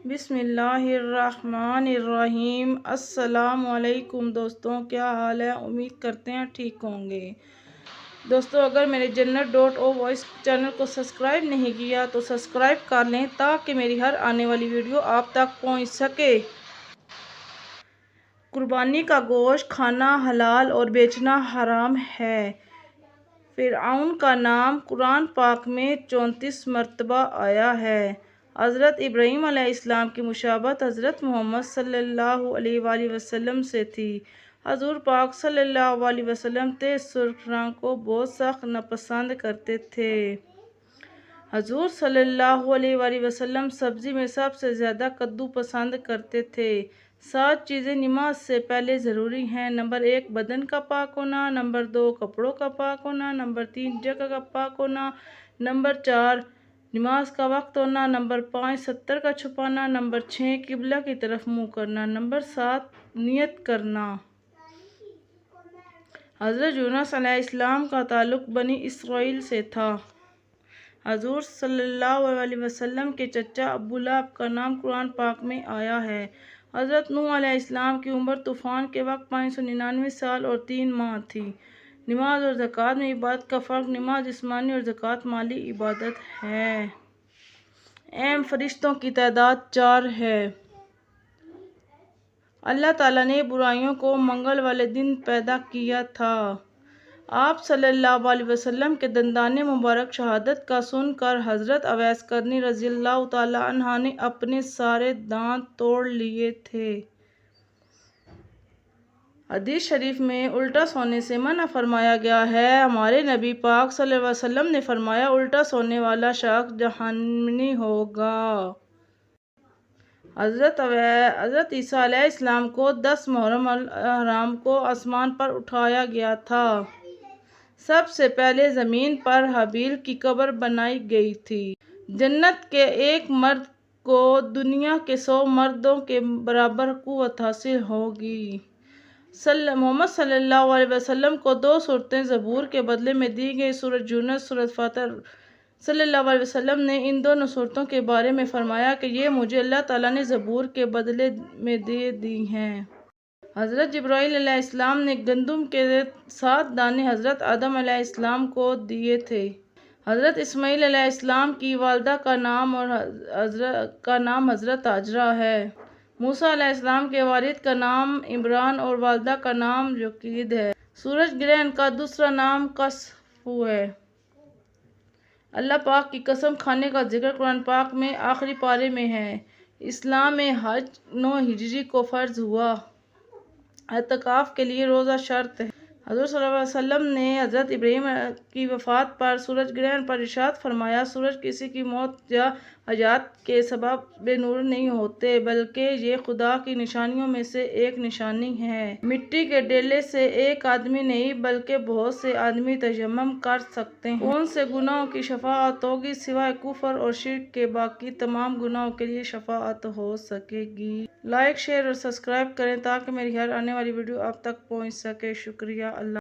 بسم اللہ الرحمن الرحیم۔ السلام علیکم دوستوں، کیا حال ہے؟ امید کرتے ہیں ٹھیک ہوں گے۔ دوستوں، اگر میرے جنت.او وائس چینل کو سبسکرائب نہیں کیا تو سبسکرائب کر لیں تاکہ میری ہر آنے والی ویڈیو آپ تک پہنچ سکے۔ قربانی کا گوشت کھانا حلال اور بیچنا حرام ہے۔ فرعون کا نام قرآن پاک میں 34 مرتبہ آیا ہے۔ حضرت ابراہیم علیہ السلام کی مشابہت حضرت محمد صلی اللہ علیہ وآلہ وسلم سے تھی۔ حضور پاک صلی اللہ علیہ وسلم تیز سرخ رنگ کو بہت سخت ناپسند کرتے تھے۔ حضور صلی اللہ علیہ وآلہ وسلم سبزی میں سب سے زیادہ کدو پسند کرتے تھے۔ 7 چیزیں نماز سے پہلے ضروری ہیں۔ نمبر 1 بدن کا پاک ہونا، نمبر 2 کپڑوں کا پاک ہونا، نمبر 3 جگہ کا پاک ہونا، نمبر 4 نماز کا وقت ہونا، نمبر 5 ستر کا چھپانا، نمبر 6 قبلہ کی طرف منہ کرنا، نمبر 7 نیت کرنا۔ حضرت یونس علیہ السلام کا تعلق بنی اسرائیل سے تھا۔ حضور صلی اللہ علیہ وسلم کے چچا ابو لہب کا نام قرآن پاک میں آیا ہے۔ حضرت نوح علیہ السلام کی عمر طوفان کے وقت 599 سال اور 3 ماہ تھی۔ نماز اور زکوٰۃ میں عبادت کا فرق۔ نماز جسمانی اور زکوٰۃ مالی عبادت ہے۔ اہم فرشتوں کی تعداد 4 ہے۔ اللہ تعالیٰ نے برائیوں کو منگل والے دن پیدا کیا تھا۔ آپ صلی اللہ علیہ وسلم کے دندان مبارک شہادت کا سن کر حضرت اویس قرنی رضی اللہ تعالیٰ عنہ نے اپنے سارے دانت توڑ لیے تھے۔ حدیث شریف میں الٹا سونے سے منع فرمایا گیا ہے۔ ہمارے نبی پاک صلی اللہ علیہ وسلم نے فرمایا، الٹا سونے والا شخص جہنمی ہوگا۔ حضرت عیسیٰ علیہ السلام کو 10 محرم الحرام کو آسمان پر اٹھایا گیا تھا۔ سب سے پہلے زمین پر حابیل کی قبر بنائی گئی تھی۔ جنت کے ایک مرد کو دنیا کے 100 مردوں کے برابر قوت حاصل ہوگی۔ محمد صلی اللہ علیہ وسلم کو 2 سورتیں زبور کے بدلے میں دی گئی، سورۃ یونس، سورۃ فاطر۔ صلی اللہ علیہ وسلم نے ان دونوں سورتوں کے بارے میں فرمایا کہ یہ مجھے اللہ تعالیٰ نے زبور کے بدلے میں دے دی ہیں۔ حضرت جبرائیل علیہ السلام نے گندم کے 7 دانے حضرت آدم علیہ السلام کو دیے تھے۔ حضرت اسماعیل علیہ السلام کی والدہ کا نام حضرت ہاجرہ ہے۔ موسیٰ علیہ السلام کے والد کا نام عمران اور والدہ کا نام یوقید ہے۔ سورج گرہن کا دوسرا نام کسف ہے۔ اللہ پاک کی قسم کھانے کا ذکر قرآن پاک میں آخری پارے میں ہے۔ اسلام میں حج 9 ہجری کو فرض ہوا۔ اعتکاف کے لیے روزہ شرط ہے۔ حضور صلی اللہ علیہ وسلم نے حضرت ابراہیم کی وفات پر سورج گرہن پر ارشاد فرمایا، سورج کسی کی موت یا حیات کے سبب بے نور نہیں ہوتے، بلکہ یہ خدا کی نشانیوں میں سے ایک نشانی ہے۔ مٹی کے ڈیلے سے ایک آدمی نہیں بلکہ بہت سے آدمی تیمم کر سکتے ہیں۔ کون سے گناہوں کی شفاعت ہوگی سوائے کفر اور شرک کے؟ باقی تمام گناہوں کے لیے شفاعت ہو سکے گی۔ لائک، شیئر اور سبسکرائب کریں تاکہ میری ہر آنے والی ویڈیو آپ تک پہنچ سکے۔ شکریہ۔